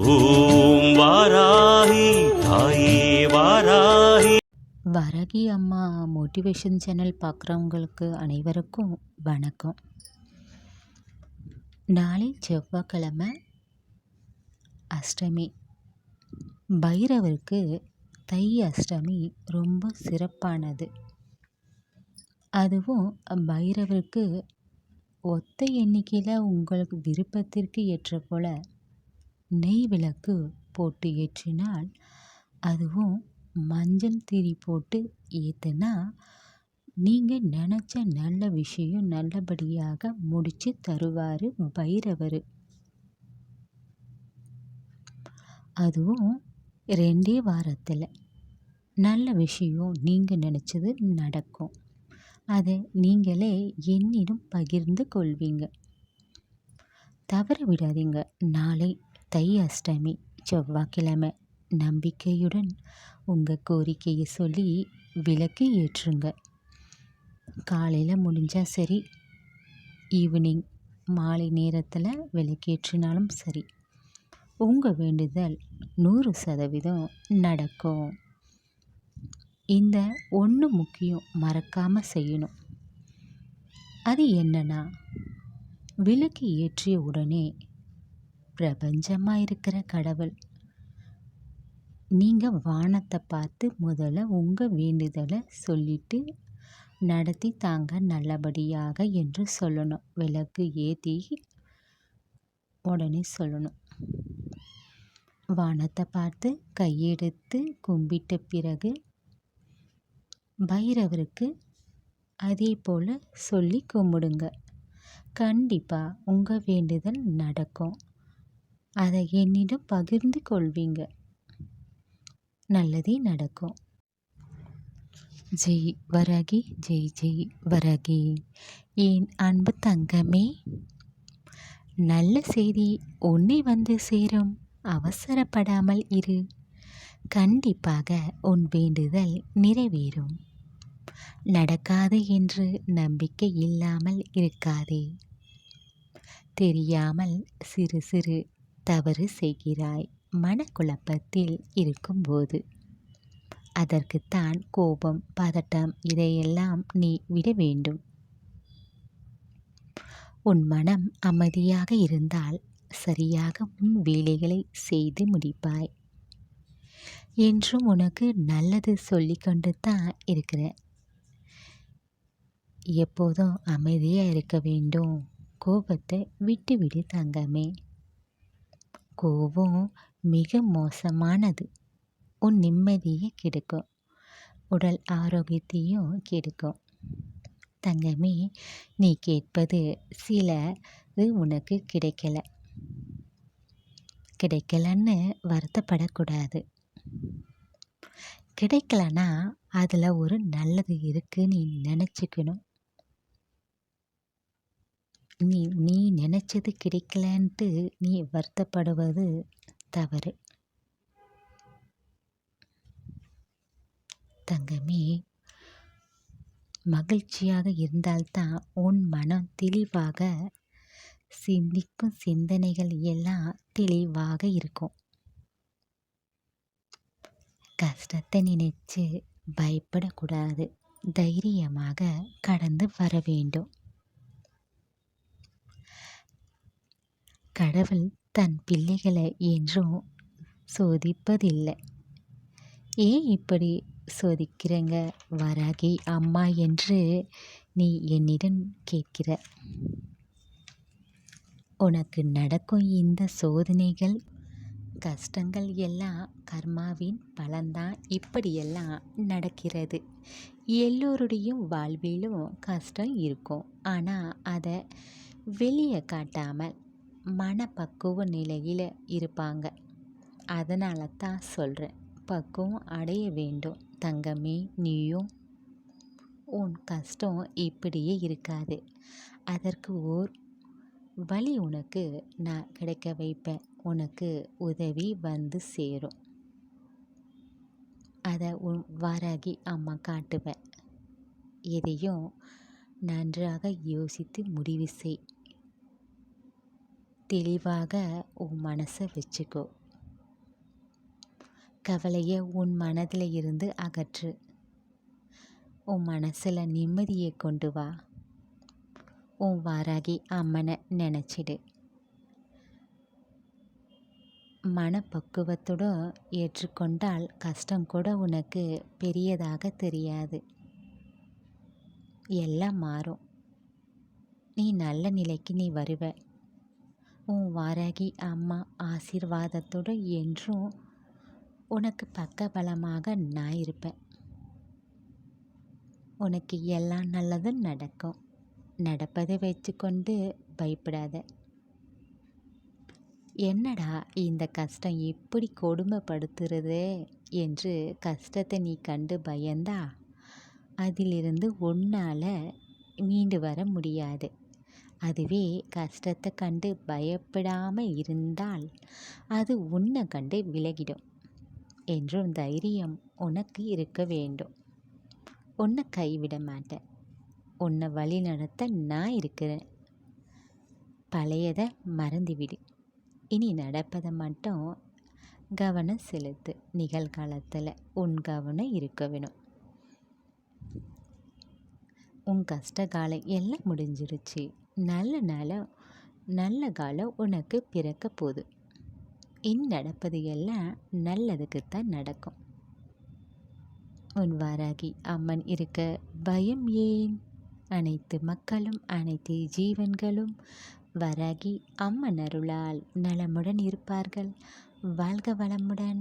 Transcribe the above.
ஓம் வாராகி தாயே வாராகி. வரகி அம்மா motivation channel பார்க்குறவங்களுக்கு அனைவருக்கும் வணக்கம். நாளை செவ்வாய்க்கிழமை அஷ்டமி. பைரவருக்கு தை அஷ்டமி ரொம்ப சிறப்பானது. அதுவும் பைரவருக்கு ஒத்த எண்ணிக்கையில் உங்களுக்கு விருப்பத்திற்கு ஏற்ற போல் நெய் விளக்கு போட்டு ஏற்றினால், அதுவும் மஞ்சள் திரி போட்டு ஏற்றுனா நீங்கள் நினச்ச நல்ல விஷயம் நல்லபடியாக முடித்து தருவார் பைரவர். அதுவும் 2 வாரத்தில் நல்ல விஷயம் நீங்கள் நினச்சது நடக்கும். அதை நீங்களே என்னிடம் பகிர்ந்து கொள்வீங்க. தவற விடாதீங்க. நாளை தை அஷ்டமி செவ்வாய்க்கிழமை. நம்பிக்கையுடன் உங்கள் கோரிக்கையை சொல்லி விளக்கு ஏற்றுங்க. காலையில் முடிஞ்சால் சரி, ஈவினிங் மாலை நேரத்தில் விளக்கேற்றினாலும் சரி, உங்கள் வேண்டுதல் 100% நடக்கும். இந்த ஒன்று முக்கியம், மறக்காமல் செய்யணும். அது என்னன்னா, விளக்கு ஏற்றிய உடனே பிரபஞ்சமாக இருக்கிற கடவுள் நீங்கள் வானத்தை பார்த்து முதல்ல உங்கள் வேண்டுதலை சொல்லிட்டு நடத்தி தாங்க நல்லபடியாக என்று சொல்லணும். விளக்கு ஏற்றி உடனே சொல்லணும். வானத்தை பார்த்து கையெடுத்து கும்பிட்ட பிறகு பைரவருக்கு அதே போல் சொல்லி கும்பிடுங்க. கண்டிப்பாக உங்கள் வேண்டுதல் நடக்கும். அதை என்னிடம் பகிர்ந்து கொள்வீங்க. நல்லதே நடக்கும். ஜெய் வரகி, ஜெய் ஜெய் வரகி. என் அன்பு தங்கமே, நல்ல செய்தி உன்னை வந்து சேரும். அவசரப்படாமல் இரு. கண்டிப்பாக உன் வேண்டுதல் நிறைவேறும். நடக்காது என்று நம்பிக்கை இல்லாமல் இருக்காதே. தெரியாமல் சிறு சிறு தவறு செய்கிறாய் மனக்குழப்பத்தில் இருக்கும்போது. அதற்குத்தான் கோபம், பதட்டம், இதையெல்லாம் நீ விட வேண்டும். உன் மனம் அமைதியாக இருந்தால் சரியாக உன் வேலைகளை செய்து முடிப்பாய். என்றும் உனக்கு நல்லது சொல்லிக்கொண்டு தான் இருக்கிறேன். எப்போதும் அமைதியாக இருக்க வேண்டும். கோபத்தை விட்டுவிடு தங்கமே. கோபம் மிக மோசமானது. உன் நிம்மதியை கெடுக்கும், உடல் ஆரோக்கியத்தையும் கெடுக்கும். தங்கமே, நீ கேட்பது சிலது உனக்கு கிடைக்கலன்னு வருத்தப்படக்கூடாது. கிடைக்கலன்னா அதில் ஒரு நல்லது இருக்குன்னு நீ நினச்சிக்கணும். நீ நினச்சது கிடைக்கலன்ட்டு நீ வருத்தப்படுவது தவறு. தங்கமே, மகிழ்ச்சியாக இருந்தால்தான் உன் மனம் தெளிவாக சிந்திக்கும். சிந்தனைகள் எல்லாம் தெளிவாக இருக்கும். கஷ்டத்தை நினைச்சு பயப்படக்கூடாது. தைரியமாக கடந்து வர வேண்டும். கடவுள் தன் பிள்ளைகளை என்றும் சோதிப்பதில்லை. ஏன் இப்படி சோதிக்கிறங்க வராகி அம்மா என்று நீ என்னிடம் கேட்கிற. உனக்கு நடக்கும் இந்த சோதனைகள், கஷ்டங்கள் எல்லாம் கர்மாவின் பலன்தான். இப்படியெல்லாம் நடக்கிறது. எல்லோருடைய வாழ்விலும் கஷ்டம் இருக்கும். ஆனால் அதை வெளியே காட்டாமல் மனப்பக்குவ நிலையில் இருப்பாங்க. அதனால தான் சொல்கிறேன், பக்குவம் அடைய வேண்டும். தங்கமே, நீயும் உன் கஷ்டம் இப்படியே இருக்காது. அதற்கு ஓர் வழி உனக்கு நான் கிடைக்க வைப்பேன். உனக்கு உதவி வந்து சேரும். அதை உன் வராகி அம்மா காட்டுவேன். எதையும் நன்றாக யோசித்து முடிவு செய். தெளிவாக உன் மனசை வச்சுக்கோ. கவலையை உன் மனதில் இருந்து அகற்று. உன் மனசில் நிம்மதியை கொண்டு வா. உன் வாராகி அம்மனை நினச்சிடு. மனப்பக்குவத்தோடு ஏற்றுக்கொண்டால் கஷ்டம் கூட உனக்கு பெரியதாக தெரியாது. எல்லாம் மாறும். நீ நல்ல நிலைக்கு நீ வருவ. உன் வாராகி அம்மா ஆசீர்வாதத்தோடு என்றும் உனக்கு பக்கபலமாக நான் இருப்பேன். உனக்கு எல்லாம் நல்லதும் நடக்கும். நடப்பதை வச்சுக்கொண்டு பயப்படாத. என்னடா இந்த கஷ்டம் இப்படி கொடுமைப்படுத்துறது என்று கஷ்டத்தை நீ கண்டு பயந்தா அதிலிருந்து உன்னால் மீண்டு வர முடியாது. அதுவே கஷ்டத்தை கண்டு பயப்படாமல் இருந்தால் அது உன்னை கண்டு விலகிடும் என்றும் தைரியம் உனக்கு இருக்க வேண்டும். உன்னை கைவிட மாட்டேன். உன்னை வழி நடத்த நான் இருக்கிறேன். பழையதை மறந்துவிடு. இனி நடப்பதை மட்டும் கவனம் செலுத்து. நிகழ்காலத்தில் உன் கவனம் இருக்க வேணும். உன் கஷ்ட காலம் எல்லாம் முடிஞ்சிருச்சு. நல்ல காலம் உனக்கு பிறக்க போகுது. இனி நடப்பது எல்லாம் நல்லதுக்குத்தான் நடக்கும். உன் வாராகி அம்மன் இருக்க பயம் ஏன்? அனைத்து மக்களும் அனைத்து ஜீவன்களும் வாராகி அம்மன் அருளால் நலமுடன் இருப்பார்கள். வாழ்க வளமுடன்.